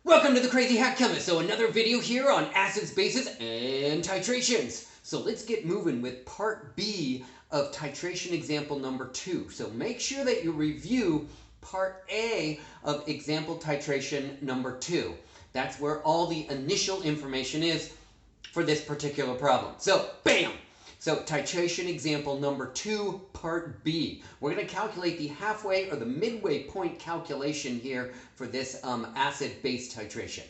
Welcome to the Crazy Hack Chemist. So another video here on acids, bases, and titrations. So let's get moving with part B of titration example number 2. So make sure that you review part A of example titration number 2. That's where all the initial information is for this particular problem. So bam! So titration example number 2, part B. We're going to calculate the halfway or the midway point calculation here for this acid-base titration.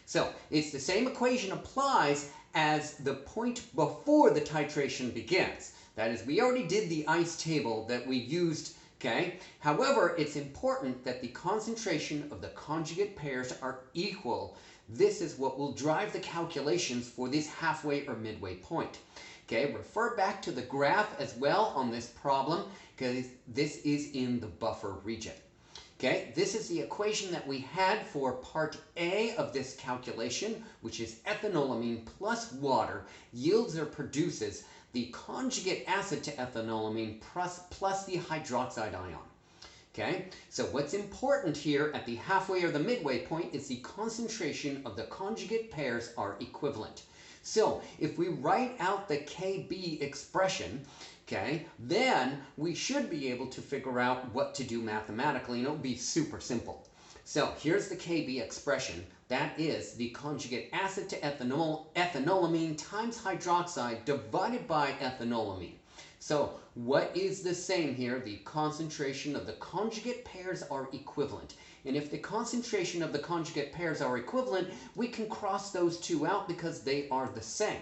So it's the same equation applies as the point before the titration begins. That is, we already did the ice table that we used, okay? However, it's important that the concentration of the conjugate pairs are equal. This is what will drive the calculations for this halfway or midway point. Okay, refer back to the graph as well on this problem because this is in the buffer region. Okay, this is the equation that we had for part A of this calculation, which is ethanolamine plus water yields or produces the conjugate acid to ethanolamine plus the hydroxide ion. Okay, so what's important here at the halfway or the midway point is the concentration of the conjugate pairs are equivalent. So if we write out the Kb expression, okay, then we should be able to figure out what to do mathematically, and it'll be super simple. So here's the Kb expression. That is the conjugate acid to ethanolamine times hydroxide divided by ethanolamine. So what is the same here? The concentration of the conjugate pairs are equivalent. And if the concentration of the conjugate pairs are equivalent, we can cross those two out because they are the same.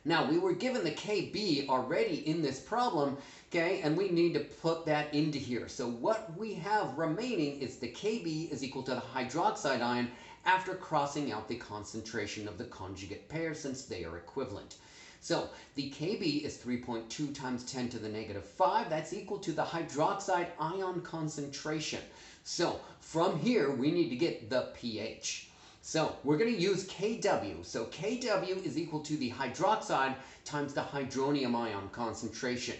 Now, we were given the Kb already in this problem, okay, and we need to put that into here. So what we have remaining is the Kb is equal to the hydroxide ion after crossing out the concentration of the conjugate pair since they are equivalent. So the Kb is 3.2 times 10 to the negative 5. That's equal to the hydroxide ion concentration. So from here, we need to get the pH. So we're going to use Kw. So Kw is equal to the hydroxide times the hydronium ion concentration.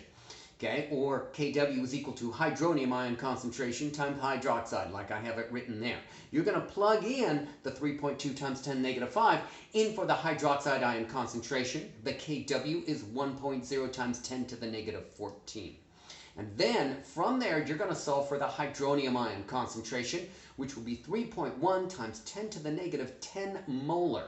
Okay, or Kw is equal to hydronium ion concentration times hydroxide, like I have it written there. You're going to plug in the 3.2 times 10 negative 5 in for the hydroxide ion concentration. The Kw is 1.0 times 10 to the negative 14. And then from there, you're going to solve for the hydronium ion concentration, which will be 3.1 times 10 to the negative 10 molar.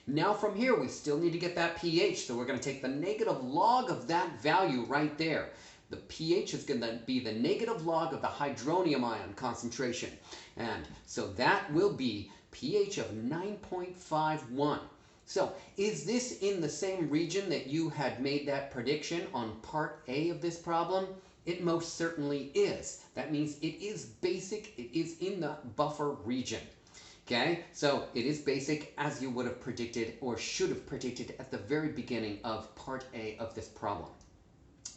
Now from here, we still need to get that pH, so we're going to take the negative log of that value right there. The pH is going to be the negative log of the hydronium ion concentration. And so that will be pH of 9.51. So is this in the same region that you had made that prediction on part A of this problem? It most certainly is. That means it is basic, it is in the buffer region. Okay, so it is basic as you would have predicted or should have predicted at the very beginning of part A of this problem.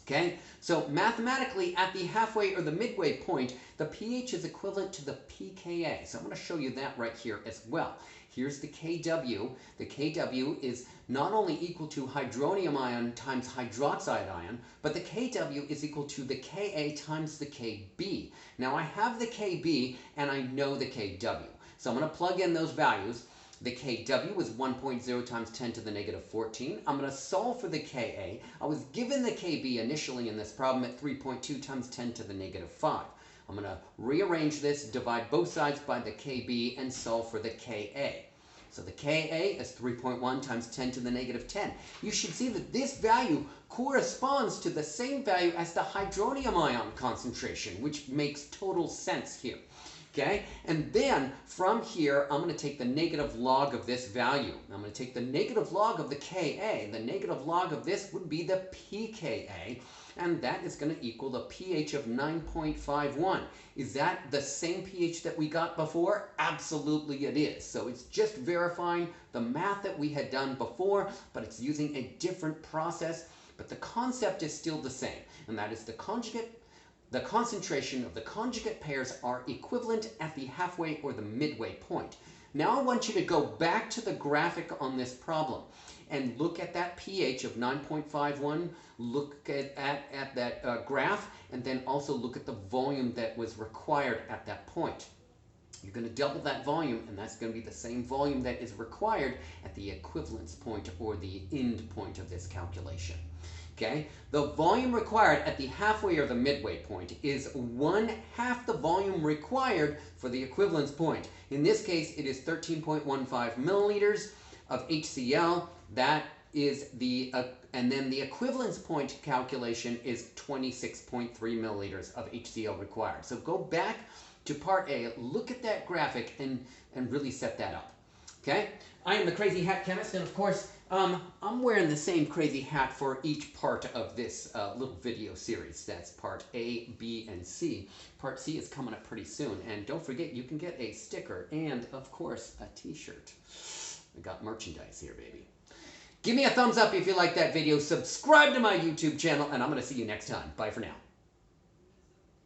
Okay, so mathematically at the halfway or the midway point, the pH is equivalent to the pKa. So I'm going to show you that right here as well. Here's the Kw. The Kw is not only equal to hydronium ion times hydroxide ion, but the Kw is equal to the Ka times the Kb. Now I have the Kb and I know the Kw. So I'm going to plug in those values. The Kw is 1.0 times 10 to the negative 14. I'm going to solve for the Ka. I was given the Kb initially in this problem at 3.2 times 10 to the negative 5. I'm going to rearrange this, divide both sides by the Kb, and solve for the Ka. So the Ka is 3.1 times 10 to the negative 10. You should see that this value corresponds to the same value as the hydronium ion concentration, which makes total sense here. Okay, and then from here, I'm going to take the negative log of this value. I'm going to take the negative log of the Ka. The negative log of this would be the pKa, and that is going to equal the pH of 9.51. Is that the same pH that we got before? Absolutely it is. So it's just verifying the math that we had done before, but it's using a different process. But the concept is still the same, and that is the concentration of the conjugate pairs are equivalent at the halfway or the midway point. Now I want you to go back to the graphic on this problem and look at that pH of 9.51, look at that graph, and then also look at the volume that was required at that point. You're going to double that volume, and that's going to be the same volume that is required at the equivalence point or the end point of this calculation. Okay, the volume required at the halfway or the midway point is 1/2 the volume required for the equivalence point. In this case, it is 13.15 milliliters of HCl. That is the, and then the equivalence point calculation is 26.3 milliliters of HCl required. So go back to part A, look at that graphic, and really set that up. Okay, I am the Crazy Hat Chemist, and of course, I'm wearing the same crazy hat for each part of this little video series. That's part A, B, and C. Part C is coming up pretty soon. And don't forget, you can get a sticker and, of course, a t-shirt. I got merchandise here, baby. Give me a thumbs up if you like that video. Subscribe to my YouTube channel, and I'm going to see you next time. Bye for now.